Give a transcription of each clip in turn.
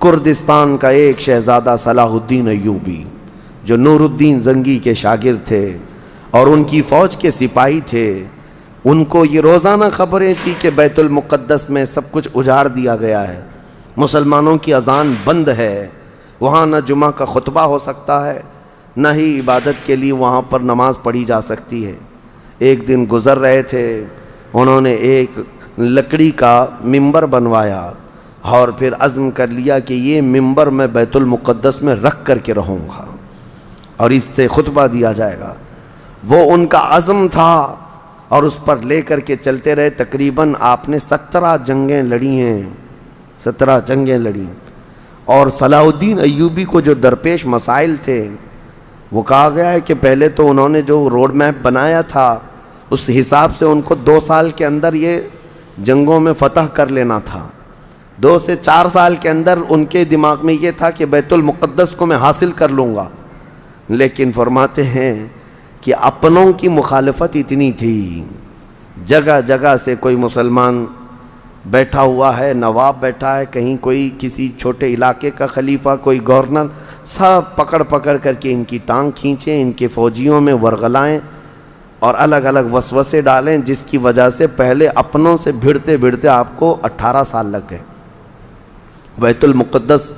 Kurdistan کا ایک شہزادہ صلاح الدین ایوبی جو نور الدین زنگی کے شاگرد تھے اور ان کی فوج کے سپاہی تھے، ان کو یہ روزانہ خبریں تھی کہ بیت المقدس میں سب کچھ اجاڑ دیا گیا ہے، مسلمانوں کی اذان بند ہے، وہاں نہ جمعہ کا خطبہ ہو سکتا ہے، نہ ہی عبادت کے لیے وہاں پر نماز پڑھی جا سکتی ہے۔ ایک دن گزر رہے تھے، انہوں نے ایک لکڑی کا ممبر بنوایا اور پھر عزم کر لیا کہ یہ ممبر میں بیت المقدس میں رکھ کر کے رہوں گا اور اس سے خطبہ دیا جائے گا۔ وہ ان کا عزم تھا اور اس پر لے کر کے چلتے رہے۔ تقریباً آپ نے 17 جنگیں لڑی ہیں، 17 جنگیں لڑی، اور صلاح الدین ایوبی کو جو درپیش مسائل تھے وہ کہا گیا ہے کہ پہلے تو انہوں نے جو روڈ میپ بنایا تھا اس حساب سے ان کو 2 سال کے اندر یہ جنگوں میں فتح کر لینا تھا۔ 2 سے 4 سال کے اندر ان کے دماغ میں یہ تھا کہ بیت المقدس کو میں حاصل کر لوں گا، لیکن فرماتے ہیں کہ اپنوں کی مخالفت اتنی تھی، جگہ جگہ سے کوئی مسلمان بیٹھا ہوا ہے، نواب بیٹھا ہے، کہیں کوئی کسی چھوٹے علاقے کا خلیفہ، کوئی گورنر، سب پکڑ پکڑ کر کے ان کی ٹانگ کھینچیں، ان کے فوجیوں میں ورغلائیں اور الگ الگ وسوسے ڈالیں، جس کی وجہ سے پہلے اپنوں سے بھڑتے بھڑتے آپ کو 18 سال لگ گئے۔ بیت المقدس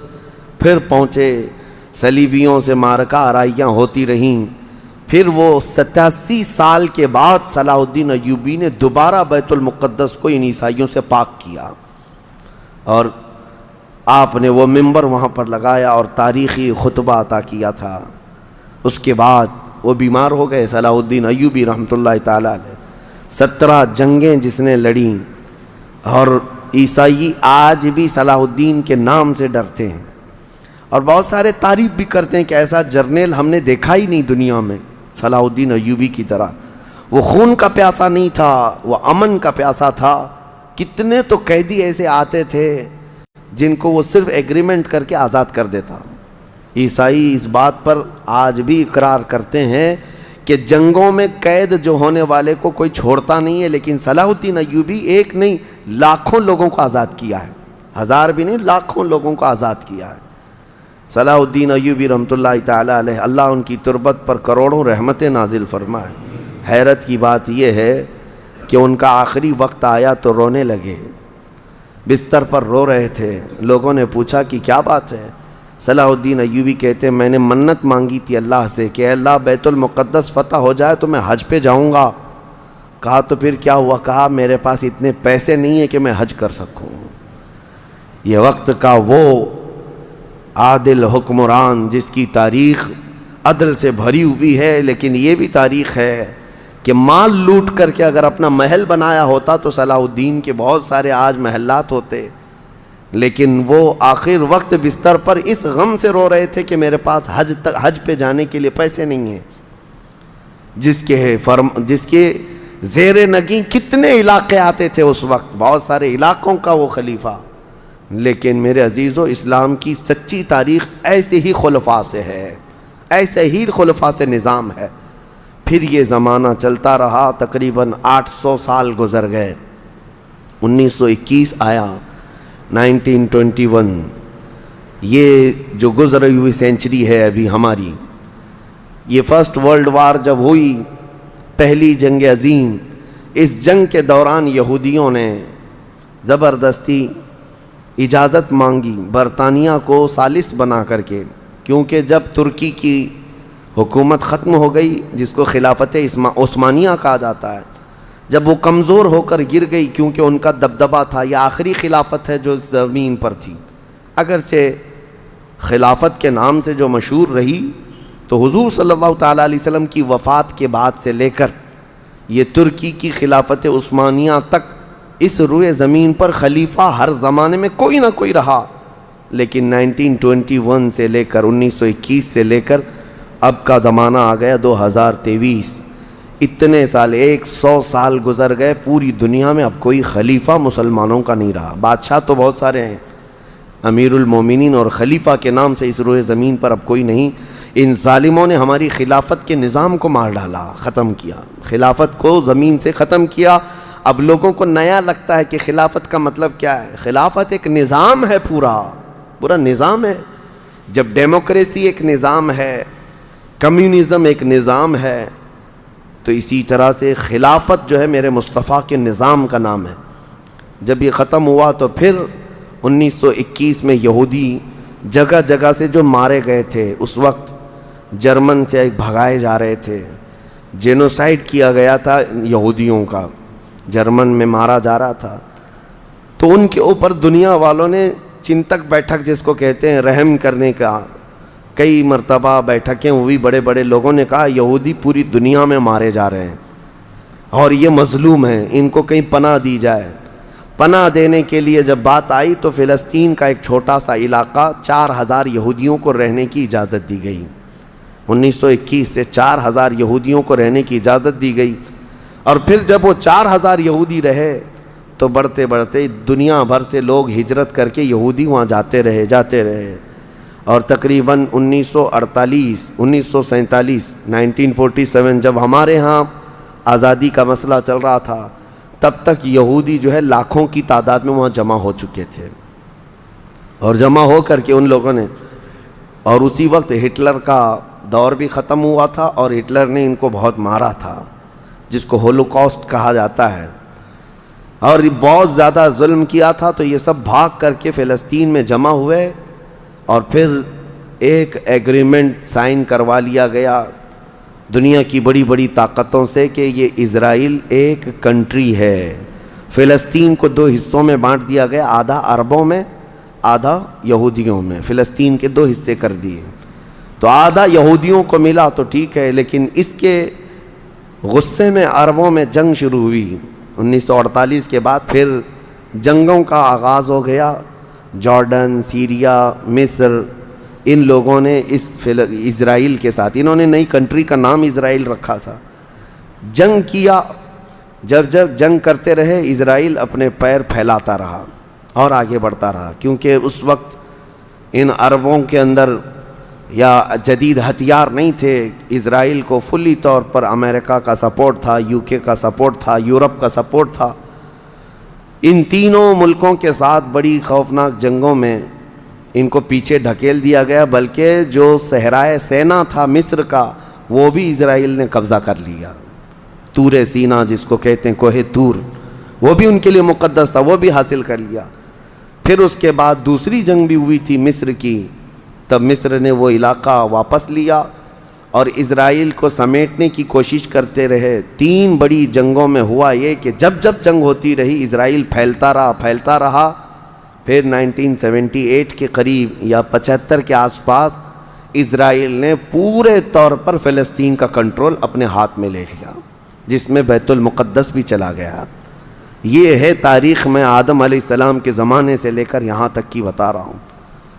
پھر پہنچے، صلیبیوں سے معرکہ آرائیاں ہوتی رہیں، پھر وہ 87 سال کے بعد صلاح الدین ایوبی نے دوبارہ بیت المقدس کو ان عیسائیوں سے پاک کیا اور آپ نے وہ ممبر وہاں پر لگایا اور تاریخی خطبہ عطا کیا تھا۔ اس کے بعد وہ بیمار ہو گئے صلاح الدین ایوبی رحمۃ اللہ تعالیٰ علیہ۔ 17 جنگیں جس نے لڑیں، اور عیسائی آج بھی صلاح الدین کے نام سے ڈرتے ہیں اور بہت سارے تعریف بھی کرتے ہیں کہ ایسا جرنیل ہم نے دیکھا ہی نہیں دنیا میں صلاح الدین ایوبی کی طرح۔ وہ خون کا پیاسا نہیں تھا، وہ امن کا پیاسا تھا۔ کتنے تو قیدی ایسے آتے تھے جن کو وہ صرف ایگریمنٹ کر کے آزاد کر دیتا۔ عیسائی اس بات پر آج بھی اقرار کرتے ہیں کہ جنگوں میں قید جو ہونے والے کو کوئی چھوڑتا نہیں ہے، لیکن صلاح الدین ایوبی ایک نہیں لاکھوں لوگوں کو آزاد کیا ہے، 1000 بھی نہیں، لاکھوں لوگوں کو آزاد کیا ہے۔ صلاح الدین ایوبی رحمۃ اللہ تعالیٰ علیہ، اللہ ان کی تربت پر کروڑوں رحمتیں نازل فرمائے۔ حیرت کی بات یہ ہے کہ ان کا آخری وقت آیا تو رونے لگے، بستر پر رو رہے تھے۔ لوگوں نے پوچھا کہ کیا بات ہے؟ صلاح الدین ایوبی کہتے ہیں میں نے منت مانگی تھی اللہ سے کہ اے اللہ بیت المقدس فتح ہو جائے تو میں حج پہ جاؤں گا۔ کہا تو پھر کیا ہوا؟ کہا میرے پاس اتنے پیسے نہیں ہیں کہ میں حج کر سکوں۔ یہ وقت کا وہ عادل حکمران جس کی تاریخ عدل سے بھری ہوئی ہے، لیکن یہ بھی تاریخ ہے کہ مال لوٹ کر کے اگر اپنا محل بنایا ہوتا تو صلاح الدین کے بہت سارے آج محلات ہوتے، لیکن وہ آخر وقت بستر پر اس غم سے رو رہے تھے کہ میرے پاس حج پہ جانے کے لیے پیسے نہیں ہیں۔ جس کے زیر نگیں کتنے علاقے آتے تھے اس وقت، بہت سارے علاقوں کا وہ خلیفہ۔ لیکن میرے عزیزو، اسلام کی سچی تاریخ ایسے ہی خلفاء سے ہے، ایسے ہی خلفاء سے نظام ہے۔ پھر یہ زمانہ چلتا رہا، تقریباً 800 سال گزر گئے، 1921 آیا، 1921، یہ جو گزری ہوئی سینچری ہے ابھی ہماری، یہ فرسٹ ورلڈ وار جب ہوئی، پہلی جنگ عظیم، اس جنگ کے دوران یہودیوں نے زبردستی اجازت مانگی برطانیہ کو ثالث بنا کر کے، کیونکہ جب ترکی کی حکومت ختم ہو گئی جس کو خلافت عثمانیہ کہا جاتا ہے، جب وہ کمزور ہو کر گر گئی، کیونکہ ان کا دبدبہ تھا، یہ آخری خلافت ہے جو زمین پر تھی، اگرچہ خلافت کے نام سے جو مشہور رہی، تو حضور صلی اللہ تعالیٰ علیہ وسلم کی وفات کے بعد سے لے کر یہ ترکی کی خلافت عثمانیہ تک اس روئے زمین پر خلیفہ ہر زمانے میں کوئی نہ کوئی رہا، لیکن 1921 سے لے کر 1921 سے لے کر اب کا زمانہ آ گیا 2023، اتنے سال، 100 سال گزر گئے، پوری دنیا میں اب کوئی خلیفہ مسلمانوں کا نہیں رہا۔ بادشاہ تو بہت سارے ہیں، امیر المومنین اور خلیفہ کے نام سے اس روئے زمین پر اب کوئی نہیں۔ ان ظالموں نے ہماری خلافت کے نظام کو مار ڈالا، ختم کیا، خلافت کو زمین سے ختم کیا۔ اب لوگوں کو نیا لگتا ہے کہ خلافت کا مطلب کیا ہے؟ خلافت ایک نظام ہے پورا، پورا نظام ہے. جب ڈیموکریسی ایک نظام ہے, کمیونزم ایک نظام ہے, تو اسی طرح سے خلافت جو ہے میرے مصطفیٰ کے نظام کا نام ہے. جب یہ ختم ہوا تو پھر 1921 میں یہودی جگہ جگہ سے جو مارے گئے تھے, اس وقت جرمن سے بھگائے جا رہے تھے, جینوسائیڈ کیا گیا تھا یہودیوں کا, جرمن میں مارا جا رہا تھا, تو ان کے اوپر دنیا والوں نے چنتک بیٹھک جس کو کہتے ہیں رحم کرنے کا کئی مرتبہ بیٹھکیں ہوئی. بڑے بڑے لوگوں نے کہا یہودی پوری دنیا میں مارے جا رہے ہیں اور یہ مظلوم ہیں, ان کو کہیں پناہ دی جائے. پناہ دینے کے لیے جب بات آئی تو فلسطین کا ایک چھوٹا سا علاقہ 4000 یہودیوں کو رہنے کی اجازت دی گئی. 1921 سے 4000 یہودیوں کو رہنے کی اجازت دی گئی. اور پھر جب وہ 4000 یہودی رہے تو بڑھتے بڑھتے دنیا بھر سے لوگ ہجرت کر کے یہودی وہاں جاتے رہے اور تقریباً 1947 جب ہمارے ہاں آزادی کا مسئلہ چل رہا تھا, تب تک یہودی جو ہے لاکھوں کی تعداد میں وہاں جمع ہو چکے تھے. اور جمع ہو کر کے ان لوگوں نے, اور اسی وقت ہٹلر کا دور بھی ختم ہوا تھا اور ہٹلر نے ان کو بہت مارا تھا, جس کو ہولوکاسٹ کہا جاتا ہے, اور بہت زیادہ ظلم کیا تھا. تو یہ سب بھاگ کر کے فلسطین میں جمع ہوئے اور پھر ایک ایگریمنٹ سائن کروا لیا گیا دنیا کی بڑی بڑی طاقتوں سے کہ یہ اسرائیل ایک کنٹری ہے. فلسطین کو 2 حصوں میں بانٹ دیا گیا, آدھا عربوں میں آدھا یہودیوں میں. فلسطین کے 2 حصے کر دیے, تو آدھا یہودیوں کو ملا تو ٹھیک ہے, لیکن اس کے غصے میں عربوں میں جنگ شروع ہوئی. 1948 کے بعد پھر جنگوں کا آغاز ہو گیا. جارڈن, سیریا, مصر, ان لوگوں نے اسرائیل کے ساتھ, انہوں نے نئی کنٹری کا نام اسرائیل رکھا تھا, جنگ کیا. جب جنگ کرتے رہے اسرائیل اپنے پیر پھیلاتا رہا اور آگے بڑھتا رہا, کیونکہ اس وقت ان عربوں کے اندر یا جدید ہتھیار نہیں تھے. اسرائیل کو فلی طور پر امریکہ کا سپورٹ تھا, UK کا سپورٹ تھا, یورپ کا سپورٹ تھا. ان تینوں ملکوں کے ساتھ بڑی خوفناک جنگوں میں ان کو پیچھے ڈھکیل دیا گیا, بلکہ جو صحرائے سینا تھا مصر کا وہ بھی اسرائیل نے قبضہ کر لیا. طور سینا جس کو کہتے ہیں, کوہ طور, وہ بھی ان کے لیے مقدس تھا, وہ بھی حاصل کر لیا. پھر اس کے بعد دوسری جنگ بھی ہوئی تھی مصر کی, تب مصر نے وہ علاقہ واپس لیا اور اسرائیل کو سمیٹنے کی کوشش کرتے رہے. 3 بڑی جنگوں میں ہوا یہ کہ جب جنگ ہوتی رہی اسرائیل پھیلتا رہا. پھر 1978 کے قریب یا 75 کے آس پاس اسرائیل نے پورے طور پر فلسطین کا کنٹرول اپنے ہاتھ میں لے لیا, جس میں بیت المقدس بھی چلا گیا. یہ ہے تاریخ میں آدم علیہ السلام کے زمانے سے لے کر یہاں تک کی بتا رہا ہوں,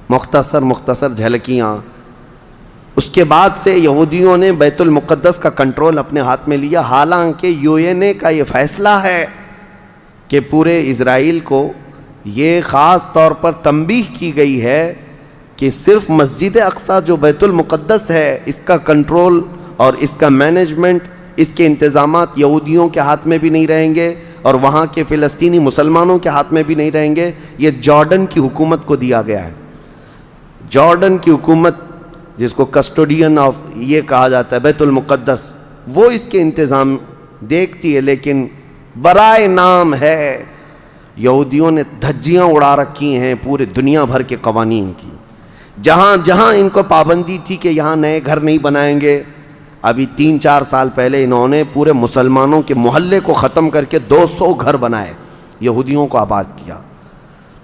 مختصر جھلکیاں. اس کے بعد سے یہودیوں نے بیت المقدس کا کنٹرول اپنے ہاتھ میں لیا, حالانکہ UN کا یہ فیصلہ ہے کہ پورے اسرائیل کو یہ خاص طور پر تنبیہ کی گئی ہے کہ صرف مسجد اقصیٰ جو بیت المقدس ہے اس کا کنٹرول اور اس کا مینجمنٹ, اس کے انتظامات یہودیوں کے ہاتھ میں بھی نہیں رہیں گے اور وہاں کے فلسطینی مسلمانوں کے ہاتھ میں بھی نہیں رہیں گے. یہ جارڈن کی حکومت کو دیا گیا ہے. جارڈن کی حکومت جس کو کسٹوڈین آف یہ کہا جاتا ہے بیت المقدس, وہ اس کے انتظام دیکھتی ہے, لیکن برائے نام ہے یہودیوں نے دھجیاں اڑا رکھی ہیں پورے دنیا بھر کے قوانین کی. جہاں ان کو پابندی تھی کہ یہاں نئے گھر نہیں بنائیں گے, ابھی 3-4 سال پہلے انہوں نے پورے مسلمانوں کے محلے کو ختم کر کے 200 گھر بنائے, یہودیوں کو آباد کیا.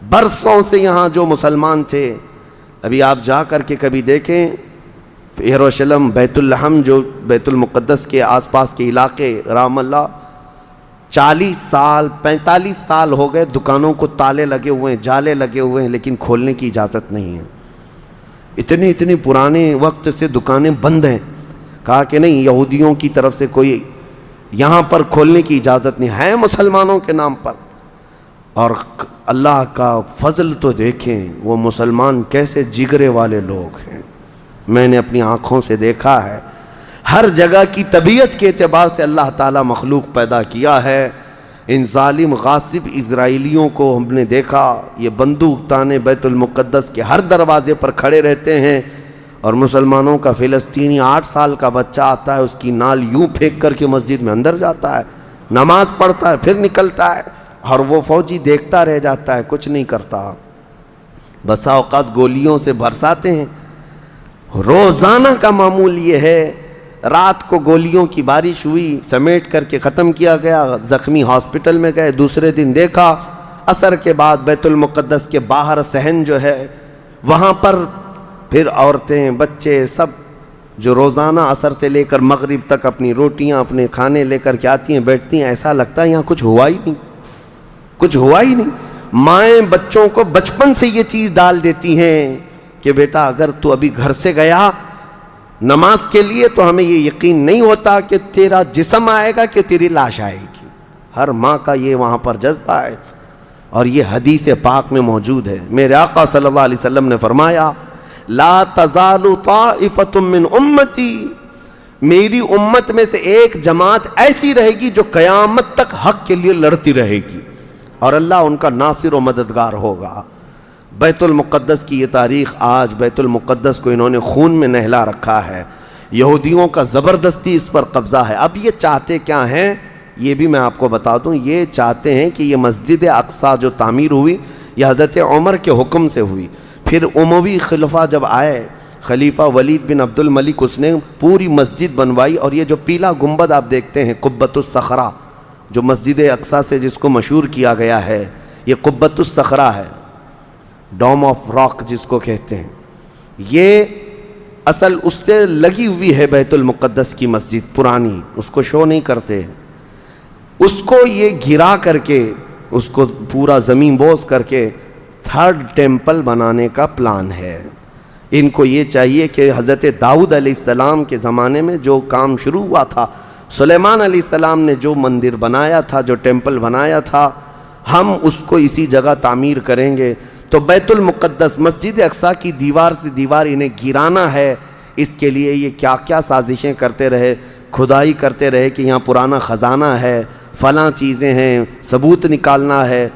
برسوں سے یہاں جو مسلمان تھے, ابھی آپ جا کر کے کبھی دیکھیں یروشلم, بیت اللحم جو بیت المقدس کے آس پاس کے علاقے, رام اللہ, 40 سال 45 سال ہو گئے دکانوں کو تالے لگے ہوئے ہیں, جالے لگے ہوئے ہیں, لیکن کھولنے کی اجازت نہیں ہے. اتنے پرانے وقت سے دکانیں بند ہیں. کہا کہ نہیں, یہودیوں کی طرف سے کوئی یہاں پر کھولنے کی اجازت نہیں ہے, مسلمانوں کے نام پر. اور اللہ کا فضل تو دیکھیں, وہ مسلمان کیسے جگرے والے لوگ ہیں. میں نے اپنی آنکھوں سے دیکھا ہے, ہر جگہ کی طبیعت کے اعتبار سے اللہ تعالیٰ مخلوق پیدا کیا ہے. ان ظالم غاصب اسرائیلیوں کو ہم نے دیکھا، یہ بندوق تانے بیت المقدس کے ہر دروازے پر کھڑے رہتے ہیں، اور مسلمانوں کا فلسطینی 8 سال کا بچہ آتا ہے، اس کی نال یوں پھینک کر کے مسجد میں اندر جاتا ہے، نماز پڑھتا ہے، پھر نکلتا ہے، اور وہ فوجی دیکھتا رہ جاتا ہے، کچھ نہیں کرتا۔ بسا اوقات گولیوں سے برساتے ہیں، روزانہ کا معمول یہ ہے۔ رات کو گولیوں کی بارش ہوئی، سمیٹ کر کے ختم کیا گیا، زخمی ہاسپٹل میں گئے، دوسرے دن دیکھا عصر کے بعد بیت المقدس کے باہر صحن جو ہے وہاں پر پھر عورتیں بچے سب جو روزانہ عصر سے لے کر مغرب تک اپنی روٹیاں اپنے کھانے لے کر کے آتی ہیں، بیٹھتی ہیں، ایسا لگتا ہے یہاں کچھ ہوا ہی نہیں، کچھ ہوا ہی نہیں۔ مائیں بچوں کو بچپن سے یہ چیز ڈال دیتی ہیں کہ بیٹا اگر تو ابھی گھر سے گیا نماز کے لیے تو ہمیں یہ یقین نہیں ہوتا کہ تیرا جسم آئے گا کہ تیری لاش آئے گی۔ ہر ماں کا یہ وہاں پر جذبہ ہے، اور یہ حدیث پاک میں موجود ہے۔ میرے آقا صلی اللہ علیہ وسلم نے فرمایا لا تزال طائفۃ من امتی، میری امت میں سے ایک جماعت ایسی رہے گی جو قیامت تک حق کے لیے لڑتی رہے گی، اور اللہ ان کا ناصر و مددگار ہوگا۔ بیت المقدس کی یہ تاریخ آج، بیت المقدس کو انہوں نے خون میں نہلا رکھا ہے، یہودیوں کا زبردستی اس پر قبضہ ہے۔ اب یہ چاہتے کیا ہیں یہ بھی میں آپ کو بتا دوں، یہ چاہتے ہیں کہ یہ مسجد اقصیٰ جو تعمیر ہوئی یہ حضرت عمر کے حکم سے ہوئی، پھر اموی خلفہ جب آئے، خلیفہ ولید بن عبد الملک، اس نے پوری مسجد بنوائی، اور یہ جو پیلا گنبد آپ دیکھتے ہیں قبۃ الصخرہ جو مسجد اقصیٰ سے جس کو مشہور کیا گیا ہے، یہ قبۃ الصخرہ ہے، ڈوم آف راک جس کو کہتے ہیں، یہ اصل اس سے لگی ہوئی ہے بیت المقدس کی مسجد پرانی، اس کو شو نہیں کرتے، اس کو یہ گرا کر کے اس کو پورا زمین بوس کر کے 3rd ٹیمپل بنانے کا پلان ہے۔ ان کو یہ چاہیے کہ حضرت داؤد علیہ السلام کے زمانے میں جو کام شروع ہوا تھا، سلیمان علیہ السلام نے جو مندر بنایا تھا، جو ٹیمپل بنایا تھا، ہم اس کو اسی جگہ تعمیر کریں گے۔ تو بیت المقدس مسجد اقصیٰ کی دیوار سے دیوار انہیں گرانا ہے، اس کے لیے یہ کیا کیا سازشیں کرتے رہے، کھدائی کرتے رہے کہ یہاں پرانا خزانہ ہے، فلاں چیزیں ہیں، ثبوت نکالنا ہے،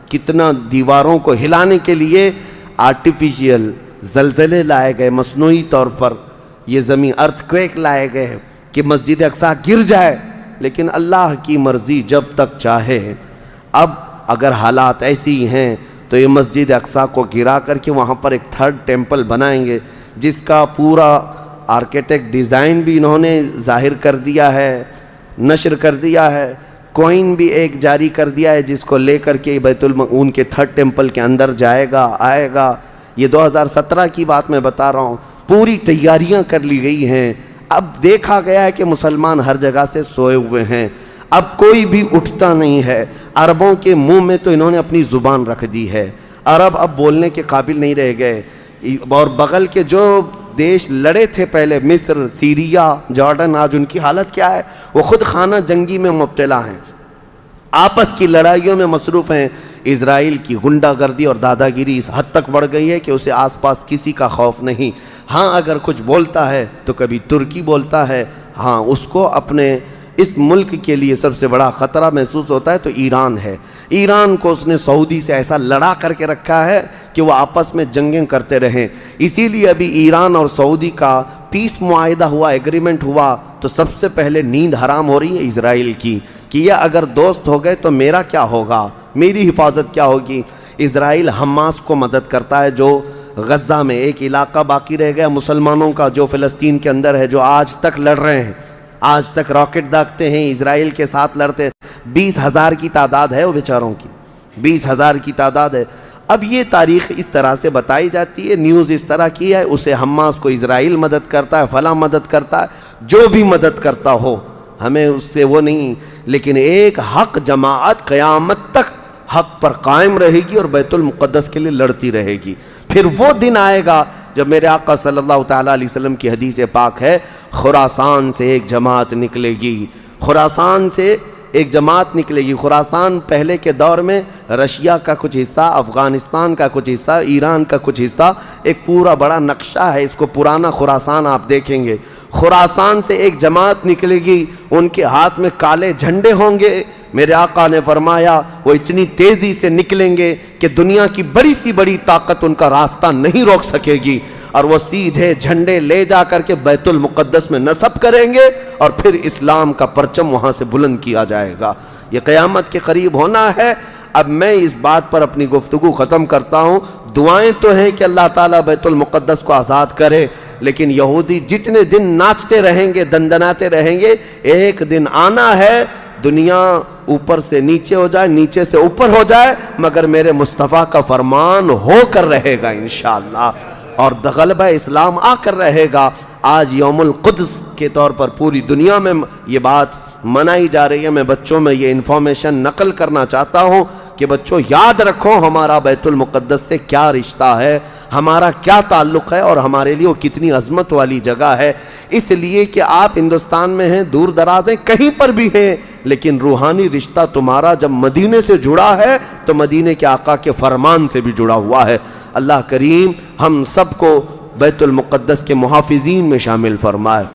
کتنا دیواروں کو ہلانے کے لیے آرٹیفیشیل زلزلے لائے گئے، مصنوعی طور پر یہ زمین ارتھ کویک لائے گئے کہ مسجد اقصیٰ گر جائے، لیکن اللہ کی مرضی جب تک چاہے۔ اب اگر حالات ایسی ہیں تو یہ مسجد اقصیٰ کو گرا کر کے وہاں پر ایک 3rd ٹیمپل بنائیں گے، جس کا پورا آرکیٹیکٹ ڈیزائن بھی انہوں نے ظاہر کر دیا ہے، نشر کر دیا ہے، کوئن بھی ایک جاری کر دیا ہے جس کو لے کر کے ان کے 3rd ٹیمپل کے اندر جائے گا، آئے گا۔ یہ 2017 کی بات میں بتا رہا ہوں، پوری تیاریاں کر لی گئی ہیں۔ اب دیکھا گیا ہے کہ مسلمان ہر جگہ سے سوئے ہوئے ہیں، اب کوئی بھی اٹھتا نہیں ہے۔ عربوں کے منہ میں تو انہوں نے اپنی زبان رکھ دی ہے، عرب اب بولنے کے قابل نہیں رہ گئے، اور بغل کے جو دیش لڑے تھے پہلے، مصر، سیریا، جارڈن، آج ان کی حالت کیا ہے؟ وہ خود خانہ جنگی میں مبتلا ہیں، آپس کی لڑائیوں میں مصروف ہیں۔ اسرائیل کی غنڈہ گردی اور دادا گیری اس حد تک بڑھ گئی ہے کہ اسے آس پاس کسی کا خوف نہیں۔ ہاں اگر کچھ بولتا ہے تو کبھی ترکی بولتا ہے، ہاں اس کو اپنے اس ملک کے لیے سب سے بڑا خطرہ محسوس ہوتا ہے تو ایران ہے۔ ایران کو اس نے سعودی سے ایسا لڑا کر کے رکھا ہے کہ وہ آپس میں جنگیں کرتے رہیں، اسی لیے ابھی ایران اور سعودی کا پیس معاہدہ ہوا، ایگریمنٹ ہوا، تو سب سے پہلے نیند حرام ہو رہی ہے اسرائیل کی کہ یہ اگر دوست ہو گئے تو میرا کیا ہوگا، میری حفاظت کیا ہوگی۔ اسرائیل حماس کو مدد کرتا ہے، جو غزہ میں ایک علاقہ باقی رہ گیا مسلمانوں کا جو فلسطین کے اندر ہے، جو آج تک لڑ رہے ہیں، آج تک راکٹ داغتے ہیں، اسرائیل کے ساتھ لڑتے ہیں۔ 20,000 کی تعداد ہے وہ بیچاروں کی، 20,000 کی تعداد ہے۔ اب یہ تاریخ اس طرح سے بتائی جاتی ہے، نیوز اس طرح کی ہے، اسے حماس کو اسرائیل مدد کرتا ہے، فلاں مدد کرتا ہے، جو بھی مدد کرتا ہو ہمیں اس سے وہ نہیں، لیکن ایک حق جماعت قیامت تک حق پر قائم رہے گی اور بیت المقدس کے لیے لڑتی رہے گی۔ پھر وہ دن آئے گا جب میرے آقا صلی اللہ تعالیٰ علیہ وسلم کی حدیث پاک ہے، خراسان سے ایک جماعت نکلے گی، خراسان سے ایک جماعت نکلے گی۔ خراسان پہلے کے دور میں رشیا کا کچھ حصہ، افغانستان کا کچھ حصہ، ایران کا کچھ حصہ، ایک پورا بڑا نقشہ ہے، اس کو پرانا خراسان آپ دیکھیں گے۔ خراسان سے ایک جماعت نکلے گی، ان کے ہاتھ میں کالے جھنڈے ہوں گے، میرے آقا نے فرمایا وہ اتنی تیزی سے نکلیں گے کہ دنیا کی بڑی سی بڑی طاقت ان کا راستہ نہیں روک سکے گی، اور وہ سیدھے جھنڈے لے جا کر کے بیت المقدس میں نصب کریں گے، اور پھر اسلام کا پرچم وہاں سے بلند کیا جائے گا۔ یہ قیامت کے قریب ہونا ہے۔ اب میں اس بات پر اپنی گفتگو ختم کرتا ہوں۔ دعائیں تو ہیں کہ اللہ تعالیٰ بیت المقدس کو آزاد کرے، لیکن یہودی جتنے دن ناچتے رہیں گے، دندناتے رہیں گے، ایک دن آنا ہے دنیا اوپر سے نیچے ہو جائے، نیچے سے اوپر ہو جائے، مگر میرے مصطفیٰ کا فرمان ہو کر رہے گا انشاءاللہ، اور غلبہ اسلام آ کر رہے گا۔ آج یوم القدس کے طور پر پوری دنیا میں یہ بات منائی جا رہی ہے۔ میں بچوں میں یہ انفارمیشن نقل کرنا چاہتا ہوں کہ بچوں یاد رکھو ہمارا بیت المقدس سے کیا رشتہ ہے، ہمارا کیا تعلق ہے، اور ہمارے لیے وہ کتنی عظمت والی جگہ ہے۔ اس لیے کہ آپ ہندوستان میں ہیں، دور دراز ہیں، کہیں پر بھی ہیں، لیکن روحانی رشتہ تمہارا جب مدینے سے جڑا ہے تو مدینے کے آقا کے فرمان سے بھی جڑا ہوا ہے۔ اللہ کریم ہم سب کو بیت المقدس کے محافظین میں شامل فرمائے۔